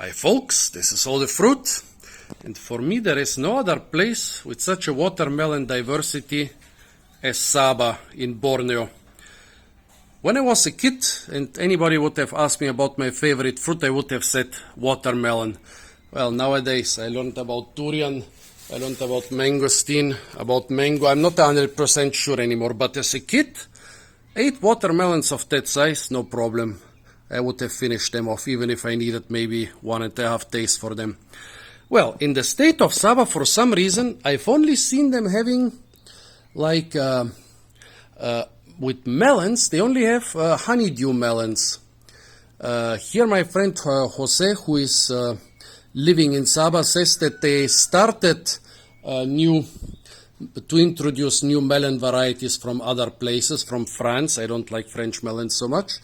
Hi folks, this is all the fruit, and for me there is no other place with such a watermelon diversity as Sabah in Borneo. When I was a kid and anybody would have asked me about my favorite fruit, I would have said watermelon. Well, nowadays I learned about durian, I learned about mangosteen, about mango. I'm not 100% sure anymore, but as a kid, 8 watermelons of that size, no problem. I would have finished them off even if I needed maybe 1.5 days for them. Well, in the state of Sabah, for some reason, I've only seen them having like with melons, they only have honeydew melons. Here my friend Jose, who is living in Sabah, says that they started to introduce new melon varieties from other places, from France. I don't like French melons so much.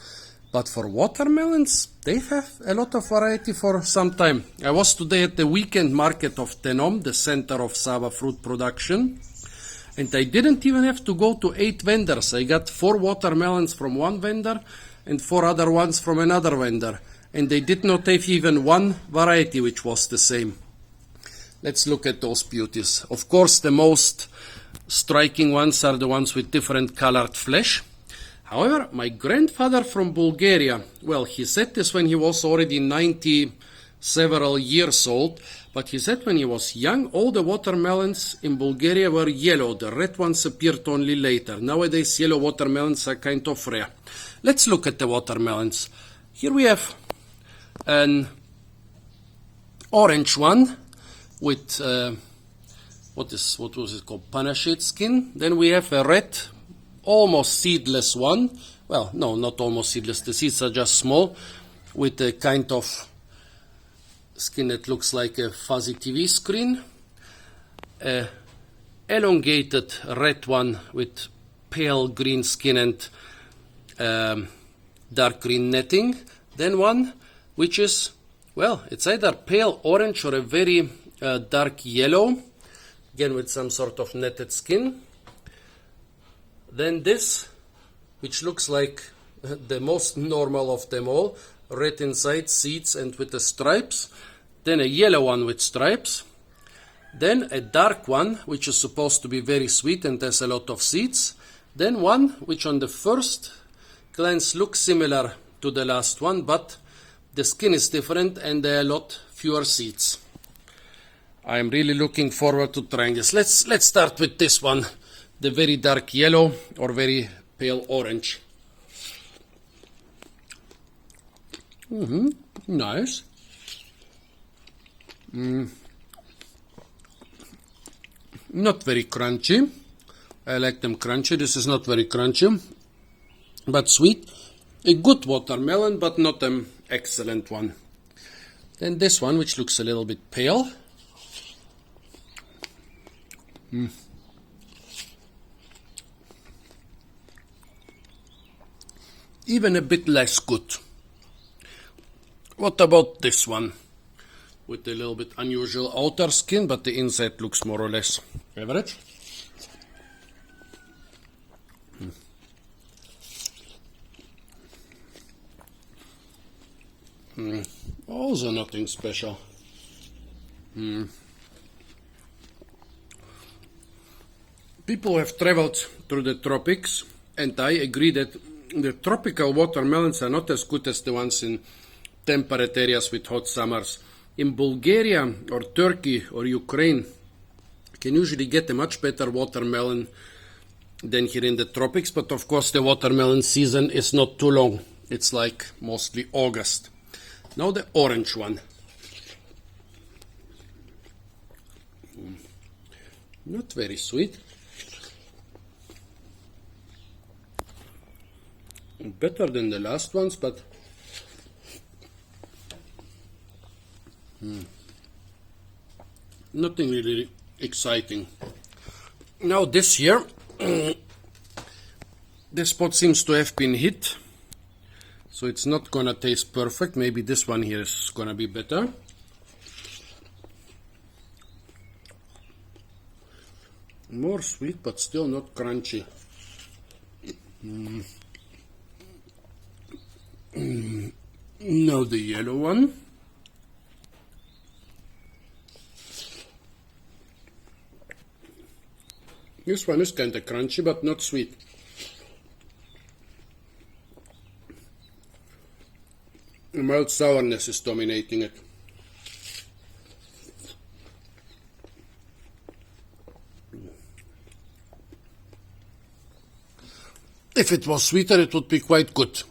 But for watermelons, they have a lot of variety for some time. I was today at the weekend market of Tenom, the center of Sabah fruit production. And I didn't even have to go to 8 vendors. I got 4 watermelons from one vendor and 4 other ones from another vendor. And they did not have even one variety which was the same. Let's look at those beauties. Of course, the most striking ones are the ones with different colored flesh. However, my grandfather from Bulgaria, well, he said this when he was already 90 several years old, but he said when he was young, all the watermelons in Bulgaria were yellow. The red ones appeared only later. Nowadays, yellow watermelons are kind of rare. Let's look at the watermelons. Here we have an orange one with, what was it called, panache skin. Then we have a red, almost seedless one. Well, no, not almost seedless. The seeds are just small, with a kind of skin that looks like a fuzzy TV screen. A elongated red one with pale green skin and dark green netting. Then one which is, well, it's either pale orange or a very dark yellow, again with some sort of netted skin. Then this, which looks like the most normal of them all, red inside, seeds and with the stripes. Then a yellow one with stripes. Then a dark one, which is supposed to be very sweet and has a lot of seeds. Then one which on the first glance looks similar to the last one, but the skin is different and there are a lot fewer seeds. I'm really looking forward to trying this. Let's start with this one. The very dark yellow or very pale orange. Nice. Not very crunchy. I like them crunchy. This is not very crunchy, but sweet. A good watermelon, but not an excellent one. Then this one, which looks a little bit pale. Even a bit less good. What about this one? With a little bit unusual outer skin, but the inside looks more or less average. Also nothing special. People have traveled through the tropics, and I agree that the tropical watermelons are not as good as the ones in temperate areas with hot summers. In Bulgaria or Turkey or Ukraine, you can usually get a much better watermelon than here in the tropics, but of course the watermelon season is not too long. It's like mostly August. Now the orange one. Not very sweet. Better than the last ones, but nothing really exciting. Now this here, this spot seems to have been hit, so it's not gonna taste perfect. Maybe this one here is gonna be better. More sweet, but still not crunchy. Now the yellow one. This one is kind of crunchy, but not sweet. The mild sourness is dominating it. If it was sweeter, it would be quite good.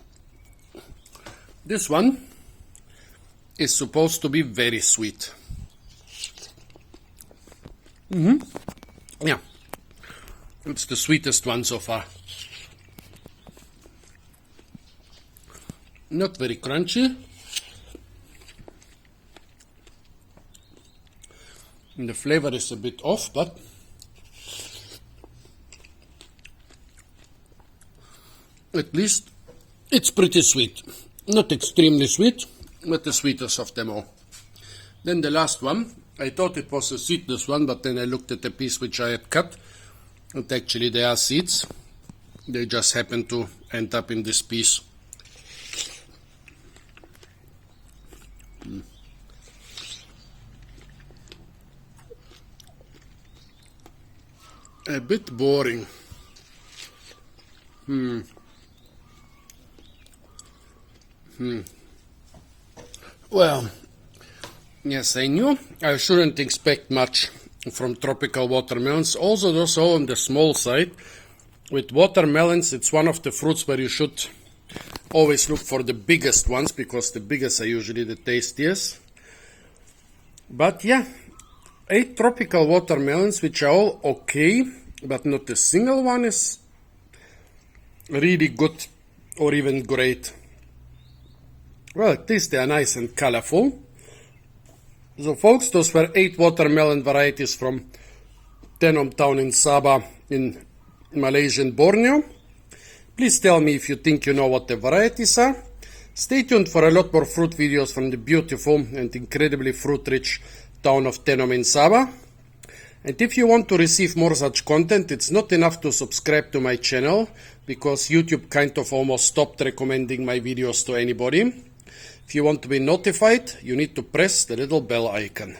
This one is supposed to be very sweet. Yeah, it's the sweetest one so far. Not very crunchy. And the flavor is a bit off, but at least it's pretty sweet. Not extremely sweet, but the sweetest of them all. Then the last one, I thought it was a seedless one, but then I looked at the piece which I had cut, and actually they are seeds. They just happen to end up in this piece. A bit boring. Well, yes, I knew I shouldn't expect much from tropical watermelons. Also, those are on the small side. With watermelons, it's one of the fruits where you should always look for the biggest ones, because the biggest are usually the tastiest. But yeah, 8 tropical watermelons, which are all okay, but not a single one is really good or even great. Well, at least they are nice and colorful. So folks, those were 8 watermelon varieties from Tenom town in Sabah in Malaysian Borneo. Please tell me if you think you know what the varieties are. Stay tuned for a lot more fruit videos from the beautiful and incredibly fruit-rich town of Tenom in Sabah. And if you want to receive more such content, it's not enough to subscribe to my channel, because YouTube kind of almost stopped recommending my videos to anybody. If you want to be notified, you need to press the little bell icon.